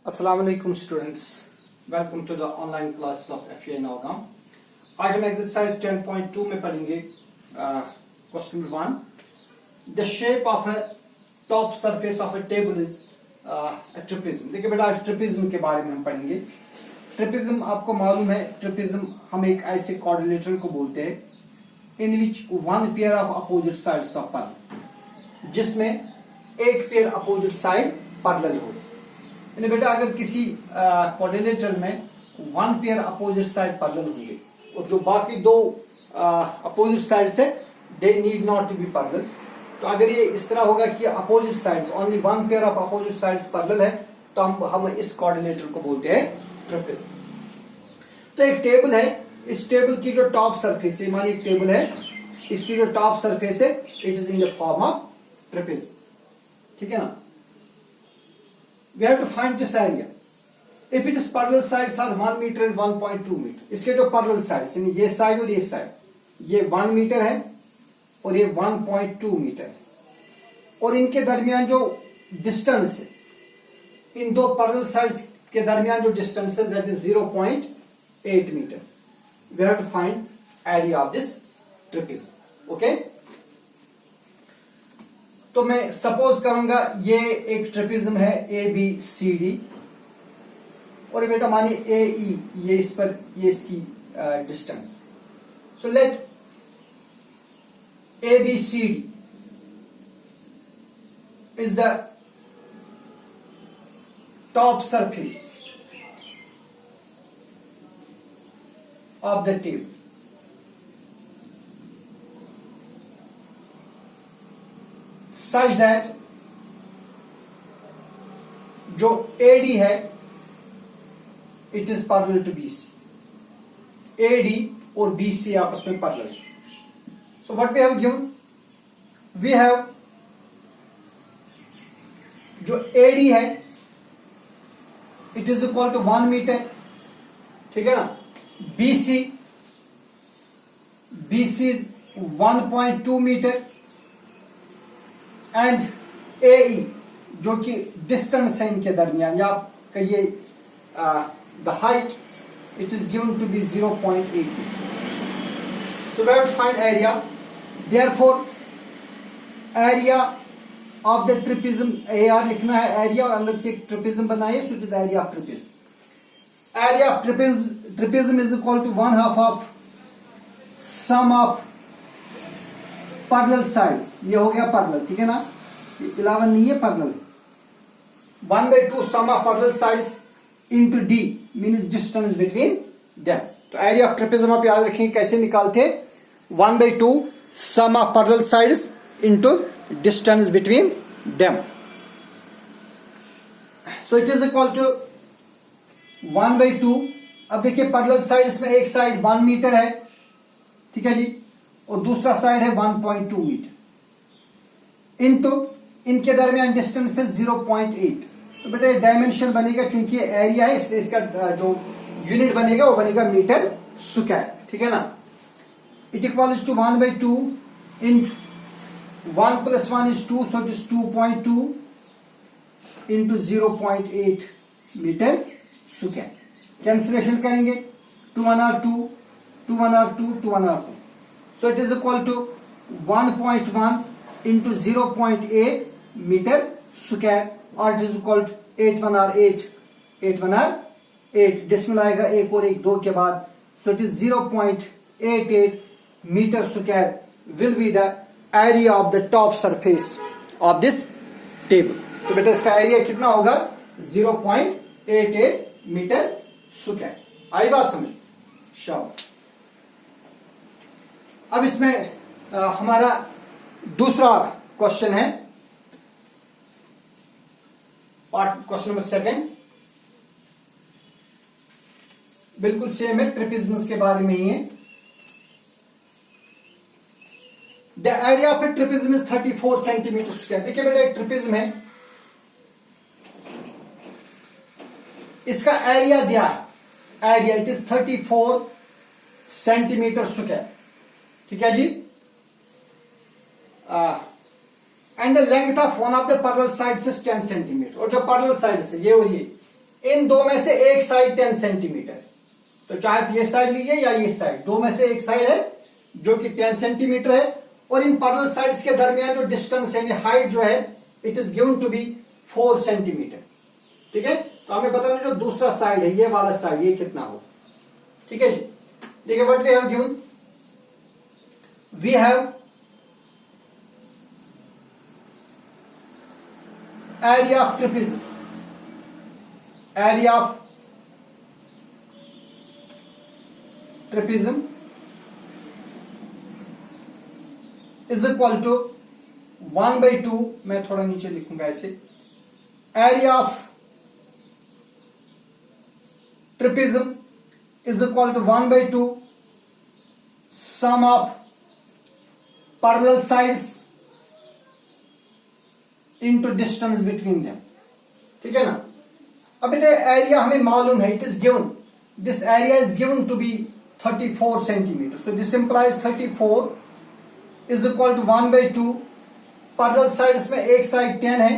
Assalamu alaikum students, welcome to the online classes of FEA Navgaon. आज हम exercise 10.2 में पढ़ेंगे question number 1. The shape of a top surface of a table is trapezium. देखिए बेटा, आज ट्रिपिज्म के बारे में हम पढ़ेंगे. ट्रिपिज्म आपको मालूम है, ट्रिपिज्म हम एक ऐसे क्वाड्रिलेटरल को बोलते हैं in which one pair of opposite sides of parallel, जिसमें एक पेयर अपोजिट साइड पैरेलल हो. यानी बेटा, अगर किसी क्वाड्रिलेटरल में one pair opposite side parallel होंगे और जो बाकी दो अपोजिट साइड से they need not to be parallel. तो अगर ये इस तरह होगा कि opposite sides only one pair of opposite sides parallel है, तो हम इस क्वाड्रिलेटरल को बोलते हैं ट्रिपिज्म. तो एक टेबल है, इस टेबल की जो टॉप सरफेस है, मानिए एक टेबल है, इसकी जो टॉप सरफेस है it is in the form of trapezium. ठीक है ना. We have to find this area. If it is parallel sides are 1 meter and 1.2 meter. इसके जो parallel sides यानी ये साइड और ये साइड, ये 1 मीटर है और ये 1.2 मीटर है, और इनके दरमियान जो डिस्टेंस है, इन दो parallel sides के दरमियान जो डिस्टेंस है that is 0.8 metre. We have to find area of this trapezoid. Okay? तो मैं सपोज करूंगा ये एक ट्रिपिज्म है ए बी सी डी, और बेटा मानिए ए ई, ये इस पर ये इसकी distance. So let A B C D is the top surface of the table. Such that जो AD है it is parallel to BC. AD और BC आपस में parallel. So what we have given? We have जो AD है it is equal to 1 meter. ठीक है ना. BC is 1.2 meter. And AE जो कि डिस्टेंस है इनके दरमियान, या आप कहिए the height, it is given to be 0.8. So we have to find area. Therefore area of the trapezium, AR लिखना है एरिया, और अंदर से एक ट्रिपिज्म बनाइए, so it is area of trapezium. Area of trapezium is equal to 1/2 of sum of parallel sides. ये हो गया पैरेलल, ठीक है ना. 11 नहीं है, parallel. 1/2 sum of parallel sides into D means distance between them. तो एरिया ऑफ ट्रिपिज्म आप याद रखेंगे कैसे निकालते हैं. 1/2 sum of parallel sides into distance between them. So it is equal to 1/2. अब देखिए पैरेलल साइड्स में एक साइड 1 मीटर है, ठीक है जी, और दूसरा साइड है 1.2 मीटर, इनटू इनके दरमियान डिस्टेंस है 0.8. तो बेटा डायमेंशन बनेगा, चूंकि एरिया है इसलिए इसका जो यूनिट बनेगा वो बनेगा मीटर स्क्वायर. ठीक है ना. It equals to 1/2 into 1 + 1 is 2, so it is 2.2 into 0.8 metre square. Cancellation करेंगे, 2 1 r 2, 2 1 r 2, 2 1 r 2. So it is equal to 1.1 into 0.8 meter square, or it is equal to 8 1 r 8, 8 1 r 8. Decimal आएगा एक और एक दो के बाद. So it is 0.88 meter square will be the area of the top surface of this table. तो बेटा इसका एरिया कितना होगा? 0.88 मीटर स्क्वायर. आई बात समझ? शाबाश. अब इसमें हमारा दूसरा क्वेश्चन है, पार्ट क्वेश्चन नंबर 2. बिल्कुल सेम है, ट्रिपिज्म्स के बारे में ही है. The area of a trapezium is 34 centimetre square. देखिए बेटा, एक ट्रिपिज्म है, इसका एरिया दिया है, area it is 34 centimetre square. ठीक है जी. And the length of one of the parallel sides is 10 centimetre. और जो पैरेलल साइड्स है ये और ये इन दो में से एक साइड 10 सेंटीमीटर, तो चाहे आप ये साइड लीजिए या ये साइड, दो में से एक साइड है जो कि 10 सेंटीमीटर है, और इन पैरेलल साइड्स के दरमियान जो डिस्टेंस यानी हाइट जो है it is given to be 4 centimetre. ठीक है, तो हमें बताना जो दूसरा साइड है, ये वाला साइड, ये कितना हो। ठीक है जी, देखिए what we have given, we have area of trapezium, area of trapezium is equal to 1/2, मैं थोड़ा नीचे लिखूंगा ऐसे, area of trapezium is equal to 1/2 sum of parallel sides into distance between them। ठीक है ना। अब बेटे एरिया हमें मालूम है, it is given, this area is given to be 34 centimetre, so this implies 34 is equal to 1/2, parallel sides में एक साइड 10 है,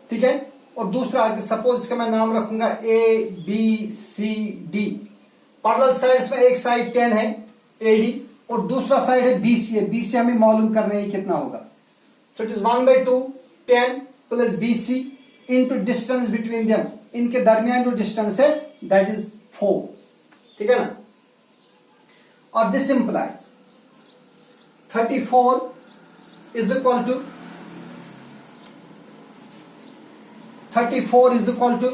ठीक है, और दूसरा सपोज इसका मैं नाम रखूंगा ABCD, पैरेलल साइड्स में एक साइड 10 है AD और दूसरा साइड है BC है, BC हमें मालूम करना है कितना होगा, सो it is 1/2 10 plus BC into distance between them, इनके दरमियान जो डिस्टेंस है दैट इज 4। ठीक है ना, और this implies 34 is equal to 34 is equal to,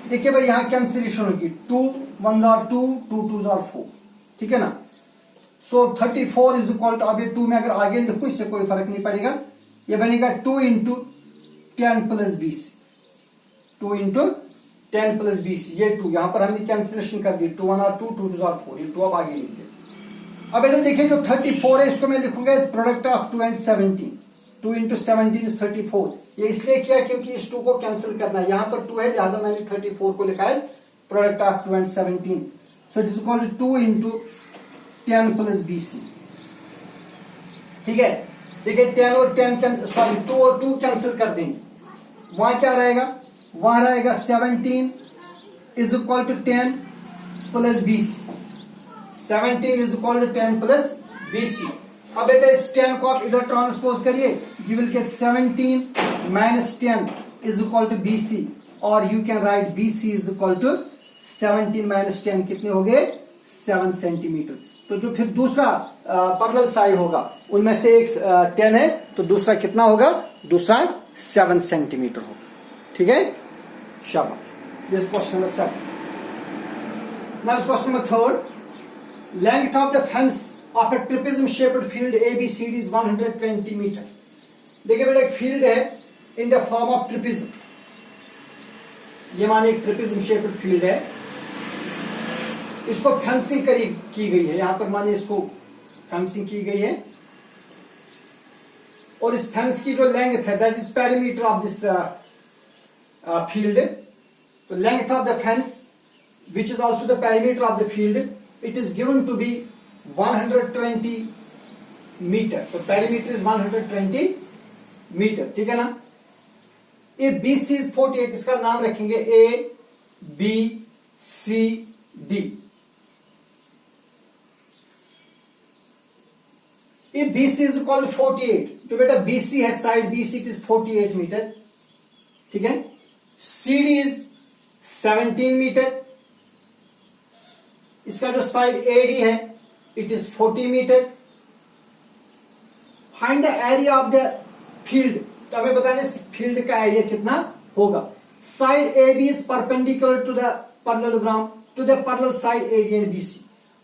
देखिए भाई यहां कैंसिलेशन होगी, 2 1s are 2 2 2s are 4। ठीक है ना, सो 34 इज इक्वल टू, अब ये 2 में अगर आगे लिखूं इससे कोई फर्क नहीं पड़ेगा, ये बनेगा 2 into 10 plus BC, 2 into 10 plus BC, ये 2 यहां पर हमने कैंसिलेशन कर दी, 2 1 और 2 2 2 और 4, ये 2 अब आगे लिख दे। अब बेटा देखिए जो 34 है इसको मैं लिखूंगा इस product of 2 and 17, 2 into 17 is 34, ये इसलिए किया क्योंकि इस 2 को कैंसिल करना है, यहां पर 2 है लिहाजा मैंने 34 को लिखा है product of 2 and 17, so it is equal to 2 into 10 plus BC। ठीक है, देखिए 10 और 10 सॉरी 2 और 2 कैंसिल कर देंगे, वहां क्या रहेगा, वहां रहेगा 17 is equal to 10 plus BC, 17 is equal to 10 plus BC। अब बेटा इस 10 को आप इधर ट्रांसपोज करिए, you will get 17 minus 10 is equal to BC, और you can write BC is equal to 17 minus 10 कितने हो गए, 7 सेंटीमीटर। तो जो फिर दूसरा पैरेलल साइड होगा उनमें से एक 10 है तो दूसरा कितना होगा, दूसरा 7 सेंटीमीटर होगा। ठीक है, शाबाश। This question number 7। Now question number 3, length of the fence of a trapezium shaped field ABCD is 120 metre. देखिए बेटा एक फील्ड है in the form of trapezium, ये माने एक ट्रेपेजियम शेप्ड फील्ड है, इसको फेंसिंग की गई है, यहां पर माने इसको फेंसिंग की गई है, और इस फेंस की जो लेंथ है that is perimeter of this field. तो length of the fence which is also the perimeter of the field, it is given to be 120 metre, तो पेरीमीटर इज 120 मीटर। ठीक है ना, ए BC इज 48, इसका नाम रखेंगे ABCD। If BC is equal to 48, तो बेटा BC है side BC, it is 48 metre. ठीक है, CD इज 17 मीटर, इसका जो साइड AD है it is 40 metre. Find the area of the field, तो हमें बताना इस फील्ड का एरिया कितना होगा। Side AB is perpendicular to the parallelogram to the parallel side AD and BC।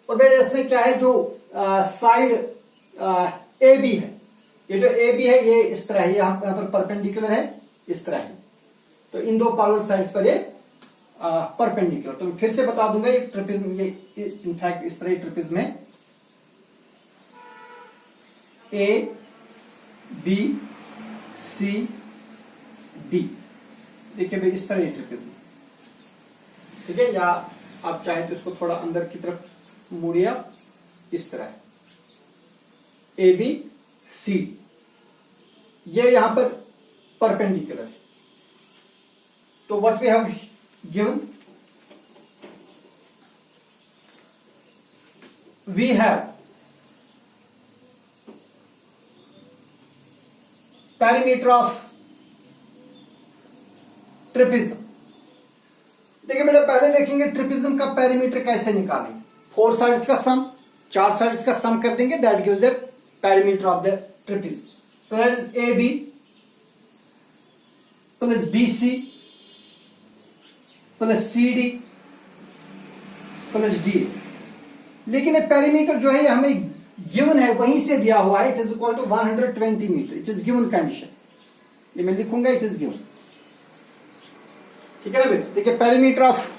और बेटा इसमें क्या है, जो साइड AB है, ये जो AB है ये इस तरह है, यहाँ पर परपेंडिकुलर है इस तरह है, तो इन दो पैरेलल साइड्स पर ये परपेंडिकुलर। तो मैं फिर से बता दूंगा ये ट्रेपेजियम, ये इनफैक्ट इस तरह ट्रेपेजियम में ABCD, देखिए भाई इस तरह ये ट्रेपेजियम। ठीक है, या आप चाहे तो इसको थोड़ा अंदर की तरफ मोड़िए, इस तरह है ABC, ये यहां पर परपेंडिकुलर है। तो what we have given, we have perimeter of trapezium. देखिए बेटा पहले देखेंगे ट्रिपिज्म का पेरीमीटर कैसे निकालेंगे। 4 साइड्स का सम, 4 साइड्स का सम कर देंगे, that gives the perimeter of the trapezium. So that is A B plus B C plus C D plus D. लेकिन ये पेरीमीटर जो है हमें गिवन है, वहीं से दिया हुआ है, it is equal to 120 metre, it is given condition. ये मैं लिखूंगा, इट इज गिवन, ठीक है ना बेटा। देखिए perimeter of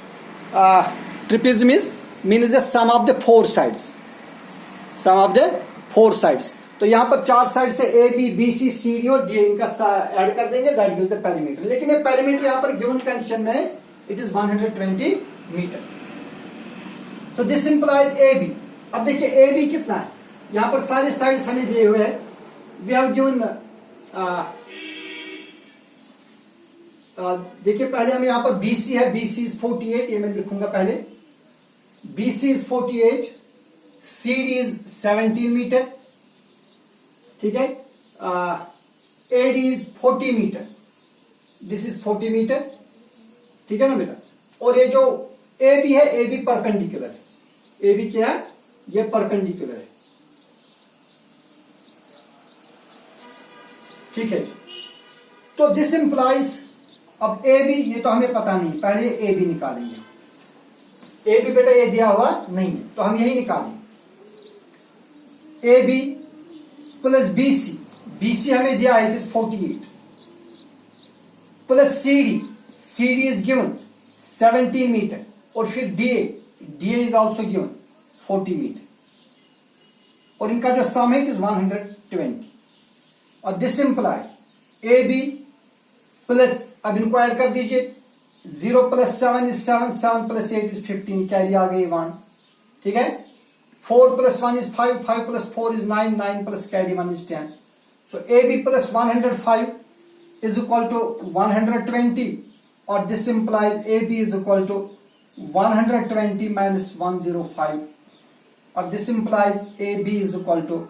trapezium is means the sum of the 4 sides, sum of the 4 sides. तो यहां पर 4 साइड से A B B C C D और डी इनका ऐड कर देंगे, दैट गिव्स द पेरीमीटर। लेकिन ये पेरीमीटर यहां पर गिवन कंडीशन में इट इज 120 मीटर। तो दिस इंप्लाइज ए बी। अब देखिए ए बी कितना है, यहां पर सारे साइड्स हमें दिए हुए हैं। वी हैव गिवन, देखिए पहले हम यहां पर बीसी है, बीसी इज 48, ये मैं लिखूंगा पहले, BC is 48, CD is 17 metre, ठीक है, AD is 40 metre, this is 40 metre, ठीक है ना बेटा। और ये जो ए बी है, ए बी परपेंडिकुलर है, ए बी क्या है, ये परपेंडिकुलर है, ठीक है। तो दिस इंप्लाइज, अब ए बी ये तो हमें पता नहीं, पहले ए बी निकालेंगे। ए बी बेटा ये दिया हुआ नहीं है, तो हम यही निकालेंगे। A B plus B C, B C हमें दिया है, it is 48, plus C D, C D is given 17 metre, और फिर D A, D A is also given 40 metre, और इनका जो सम है इट इज 120। और this implies A B plus, अब इनको ऐड कर दीजिए, 0 plus 7 is 7, 7 plus 8 is 15, carry आ गई 1, ठीक है। 4 plus 1 is 5, 5 plus 4 is 9, 9 plus carry 1 is 10। So A B plus 105 is equal to 120, और this implies A B is equal to 120 minus 105, और this implies A B is equal to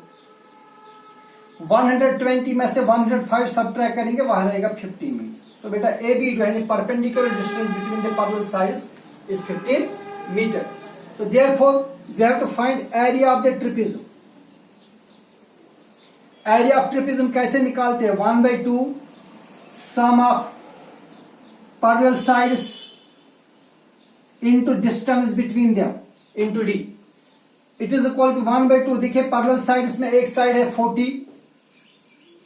120 में से 105 subtract करेंगे, वहां रहेगा 15 मीटर। तो बेटा ए B जो है perpendicular distance between the parallel sides is 15 metre. So therefore we have to find area of the trapezium. Area of trapezium कैसे निकालते हैं, 1/2 sum of parallel sides into distance between them into d. It is equal to 1/2। देखिए parallel sides में एक side है 40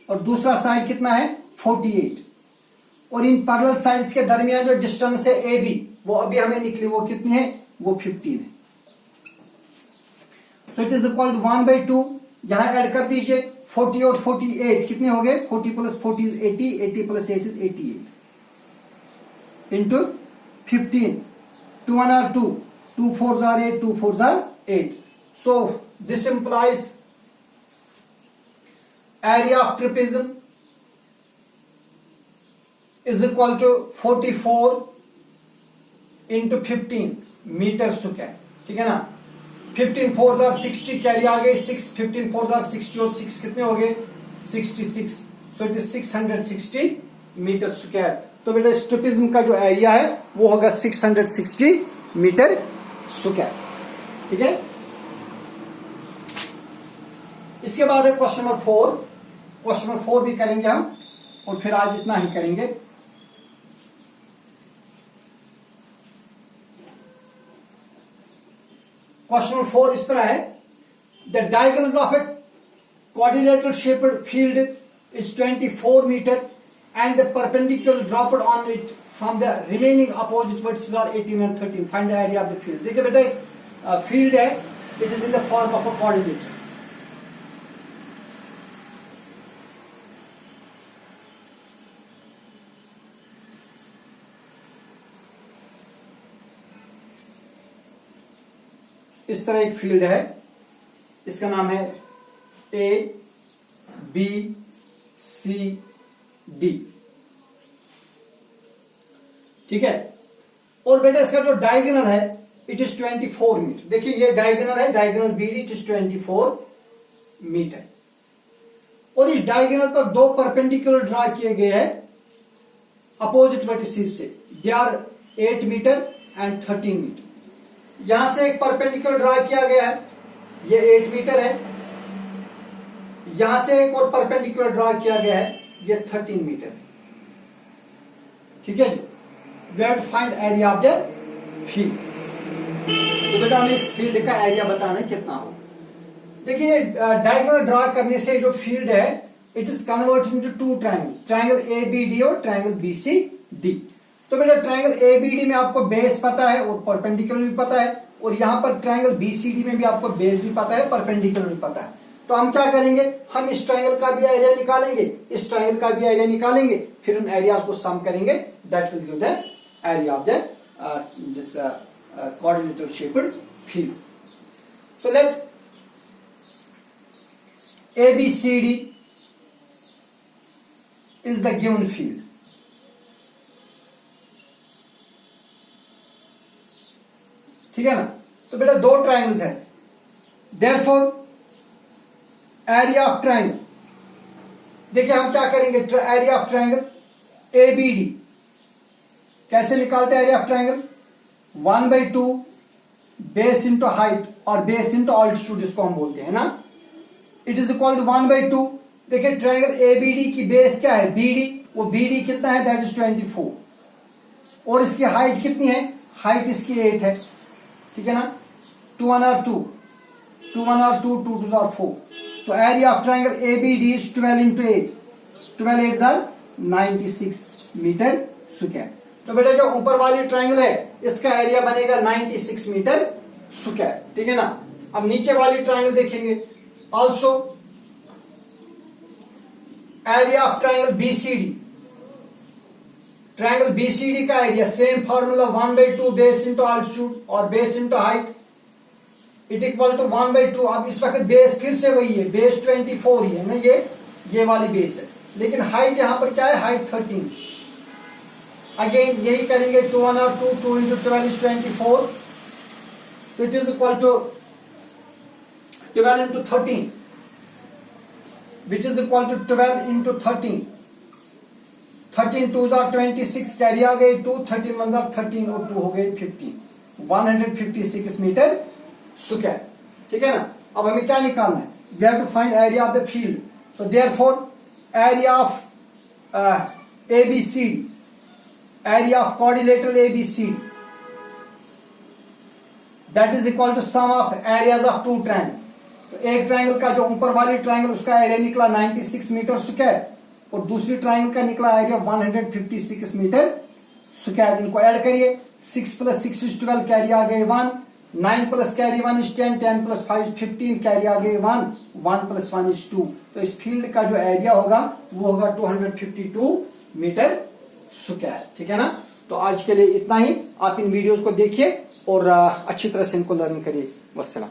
और दूसरा side कितना है 48, और इन पैरेलल साइड्स के दरमियान जो डिस्टेंस है ए बी, वो अभी हमें निकली, वो कितनी है, वो 15 है। So it is equal to 1/2, यहां ऐड कर दीजिए 40 और 48 कितने हो गए, 40 plus 40 is 80, 80 plus 8 is 88 into 15, 2 1 are 2, 2 4s are 8, 2 4s are 8। So this implies area of trapezium is equal to 44 into 15 metre square, ठीक है ना। 15 4s are 60, कैरी आ गई 6, 15 4s are 60 और 6 कितने हो गए 66। So it is 660 metre square. तो बेटा इस ट्रेपेजियम का जो एरिया है वो होगा 660 मीटर स्क्वायर, ठीक है। इसके बाद है क्वेश्चन नंबर 4। क्वेश्चन नंबर 4 भी करेंगे हम, और फिर आज इतना ही करेंगे। क्वेश्चन नंबर 4 इस तरह है, the diagonals of A quadrilateral shaped field is 24 meter and the perpendicular dropped on it from the remaining opposite vertices are 18 and 13. Find the area of the field. देखिए बेटा फील्ड है, it is in the form of a quadrilateral. इस तरह एक field है, इसका नाम है ए बी सी डी, ठीक है। और बेटा इसका जो डायगोनल है इट इज 24 मीटर। देखिए ये डायगोनल है, diagonal BD it is 24 metre. और इस डायगोनल पर दो परपेंडिकुलर ड्रा किए गए हैं अपोजिट वर्टिसेस से, they are 8 metre and 13 metre. यहां से एक परपेंडिकुलर ड्रा किया गया है, ये 8 मीटर है। यहां से एक और परपेंडिकुलर ड्रा किया गया है, ये 13 मीटर है। ठीक है जी। We have to find area of the field. तो बेटा हमें इस फील्ड का एरिया बताना है कितना हो। देखिए डायगोनल ड्रा करने से जो फील्ड है it is converted into two triangles, triangle ABD और ट्रायंगल बीसीडी। तो बेटा ट्रायंगल एबीडी में आपको बेस पता है और परपेंडिकुलर भी पता है, और यहां पर ट्रायंगल बीसीडी में भी आपको बेस भी पता है, परपेंडिकुलर भी पता है। तो हम क्या करेंगे, हम इस ट्रायंगल का भी एरिया निकालेंगे, इस ट्रायंगल का भी एरिया निकालेंगे, फिर उन एरियाज को सम करेंगे, that will give the area of the this quadrilateral shaped field. So let ABCD is the given field. ठीक है ना। तो बेटा दो ट्रायंगल्स हैं, therefore एरिया ऑफ ट्रायंगल, देखिए हम क्या करेंगे, एरिया ऑफ ट्रायंगल ABD कैसे निकालते हैं area of triangle, 1/2 base into height और बेस इंटू ऑल्टीट्यूड जिसको हम बोलते हैं ना, इट इज इक्वल टू 1/2। देखिए ट्रायंगल एबीडी की बेस क्या है, बीडी, वो बीडी कितना है, दैट इज 24, और इसकी हाइट कितनी है, हाइट इसकी 8 है। ठीक है ना। 2 1 और 2, 2 1 और 2, 2 2 और 4। So area of triangle ABD is 12 into 8, 12 8 are 96 metre square. तो बेटा जो ऊपर वाली ट्रायंगल है इसका एरिया बनेगा 96 मीटर स्क्वायर। ठीक है ना। अब नीचे वाली ट्रायंगल देखेंगे, also area of triangle BCD, triangle BCD का area same formula 1/2 base into altitude और base into height it equal to 1/2। अब इस वक्त बेस फिर से वही है, बेस 24 ही है ना, ये वाली बेस है, लेकिन हाइट यहां पर क्या है, हाइट 13। अगेन यही करेंगे, 2 1 और 2, 2 into 12 is 24, so it is equal to 12 into 13, which is equal to 12 into 13, 13 2s are 26, carry आ गई 2, 13 1s are 13 और 2 हो गए 15, 156 मीटर स्क्वायर। ठीक है ना। अब हमें क्या निकालना है, we have to find area of the field, so therefore area of ABCD, area of quadrilateral ABCD, that is equal to sum of areas of two triangles। तो एक ट्रायंगल का जो ऊपर वाली ट्रायंगल उसका एरिया निकला 96 मीटर स्क्वायर, और दूसरी ट्रायंगल का निकला एरिया 156 मीटर स्क्वायर। इनको ऐड करिए, 6 + 6 is 12, कैरी आ गए 1, 9 + कैरी 1 is 10, 10 + 5 is 15, कैरी आ गए 1, 1 + 1 is 2। तो इस फील्ड का जो एरिया होगा वो होगा 252 मीटर स्क्वायर। ठीक है ना। तो आज के लिए इतना ही। आप इन वीडियोस को देखिए और अच्छी तरह से इनको लर्न करिए। वस्सलाम।